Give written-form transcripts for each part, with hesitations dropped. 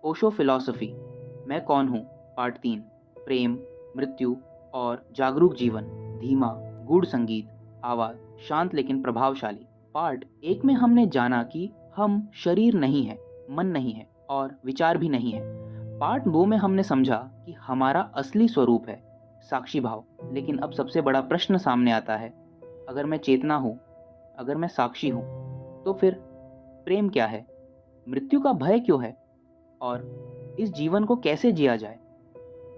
Osho philosophy, मैं कौन हूँ, पार्ट 3। प्रेम, मृत्यु और जागरूक जीवन। धीमा, गूढ़ संगीत, आवाज शांत लेकिन प्रभावशाली। पार्ट 1 में हमने जाना कि हम शरीर नहीं है, मन नहीं है और विचार भी नहीं है। पार्ट 2 में हमने समझा कि हमारा असली स्वरूप है साक्षी भाव। लेकिन अब सबसे बड़ा प्रश्न सामने आता है, अगर मैं चेतना हूँ, अगर मैं साक्षी हूँ, तो फिर प्रेम क्या है, मृत्यु का भय क्यों है और इस जीवन को कैसे जिया जाए।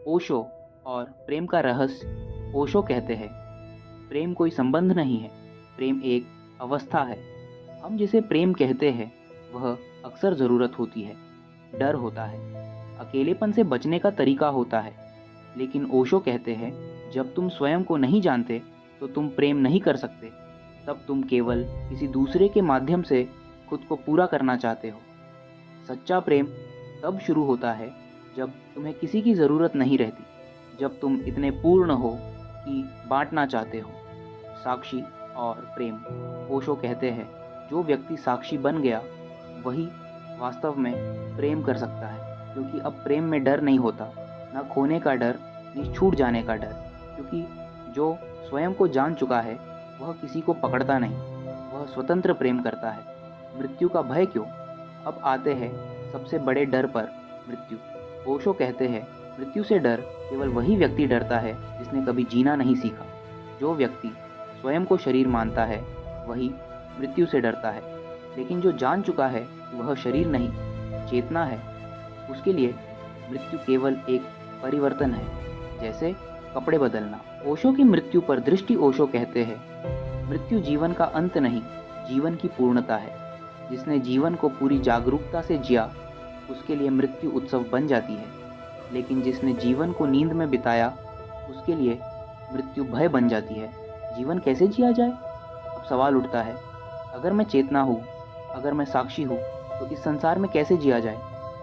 ओशो और प्रेम का रहस्य। ओशो कहते हैं, प्रेम कोई संबंध नहीं है, प्रेम एक अवस्था है। हम जिसे प्रेम कहते हैं वह अक्सर ज़रूरत होती है, डर होता है, अकेलेपन से बचने का तरीका होता है। लेकिन ओशो कहते हैं, जब तुम स्वयं को नहीं जानते तो तुम प्रेम नहीं कर सकते। तब तुम केवल किसी दूसरे के माध्यम से खुद को पूरा करना चाहते हो। सच्चा प्रेम तब शुरू होता है जब तुम्हें किसी की ज़रूरत नहीं रहती, जब तुम इतने पूर्ण हो कि बांटना चाहते हो। साक्षी और प्रेम। ओशो कहते हैं, जो व्यक्ति साक्षी बन गया वही वास्तव में प्रेम कर सकता है, क्योंकि अब प्रेम में डर नहीं होता, ना खोने का डर, ना छूट जाने का डर। क्योंकि जो स्वयं को जान चुका है वह किसी को पकड़ता नहीं, वह स्वतंत्र प्रेम करता है। मृत्यु का भय क्यों? अब आते हैं सबसे बड़े डर पर, मृत्यु। ओशो कहते हैं, मृत्यु से डर केवल वही व्यक्ति डरता है जिसने कभी जीना नहीं सीखा। जो व्यक्ति स्वयं को शरीर मानता है वही मृत्यु से डरता है। लेकिन जो जान चुका है कि वह शरीर नहीं, चेतना है, उसके लिए मृत्यु केवल एक परिवर्तन है, जैसे कपड़े बदलना। ओशो की मृत्यु पर दृष्टि। ओशो कहते हैं, मृत्यु जीवन का अंत नहीं, जीवन की पूर्णता है। जिसने जीवन को पूरी जागरूकता से जिया उसके लिए मृत्यु उत्सव बन जाती है। लेकिन जिसने जीवन को नींद में बिताया उसके लिए मृत्यु भय बन जाती है। जीवन कैसे जिया जाए? अब सवाल उठता है, अगर मैं चेतना हूँ, अगर मैं साक्षी हूँ, तो इस संसार में कैसे जिया जाए?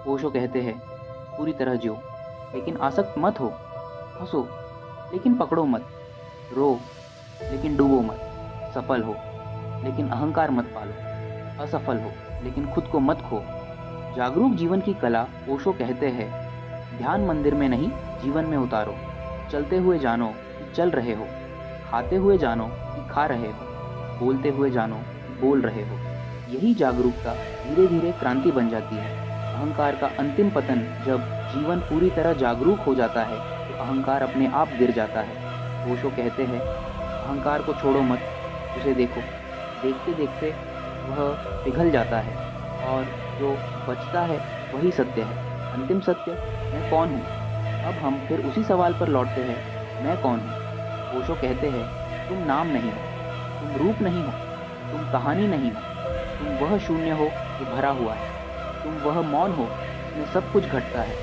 ओशो कहते हैं, पूरी तरह जियो, लेकिन आसक्त मत हो। हंसो लेकिन पकड़ो मत, रो लेकिन डूबो मत। सफल हो लेकिन अहंकार मत पालो, असफल हो लेकिन खुद को मत खो। जागरूक जीवन की कला। ओशो कहते हैं, ध्यान मंदिर में नहीं, जीवन में उतारो। चलते हुए जानो कि चल रहे हो, खाते हुए जानो कि खा रहे हो, बोलते हुए जानो कि बोल रहे हो। यही जागरूकता धीरे धीरे क्रांति बन जाती है। अहंकार का अंतिम पतन। जब जीवन पूरी तरह जागरूक हो जाता है तो अहंकार अपने आप गिर जाता है। ओशो कहते हैं, अहंकार को छोड़ो मत, उसे देखो। देखते देखते वह पिघल जाता है और जो बचता है वही सत्य है। अंतिम सत्य, मैं कौन हूँ? अब हम फिर उसी सवाल पर लौटते हैं, मैं कौन हूँ? ओशो कहते हैं, तुम नाम नहीं हो, तुम रूप नहीं हो, तुम कहानी नहीं हो, तुम वह शून्य हो जो भरा हुआ है, तुम वह मौन हो जिसमें सब कुछ घटता है,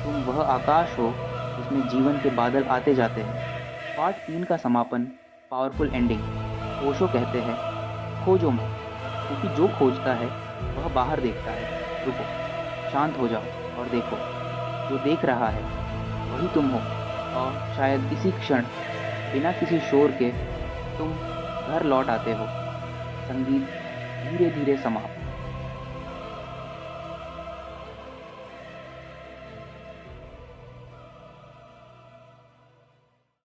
तुम वह आकाश हो जिसमें जीवन के बादल आते जाते हैं। पार्ट 3 का समापन, पावरफुल एंडिंग। ओशो कहते हैं, खोजो मत, क्योंकि जो खोजता है वह बाहर देखता है। रुको, शांत हो जाओ और देखो, जो देख रहा है वही तुम हो। और शायद इसी क्षण, बिना किसी शोर के, तुम घर लौट आते हो। संगीत धीरे धीरे समाप्त।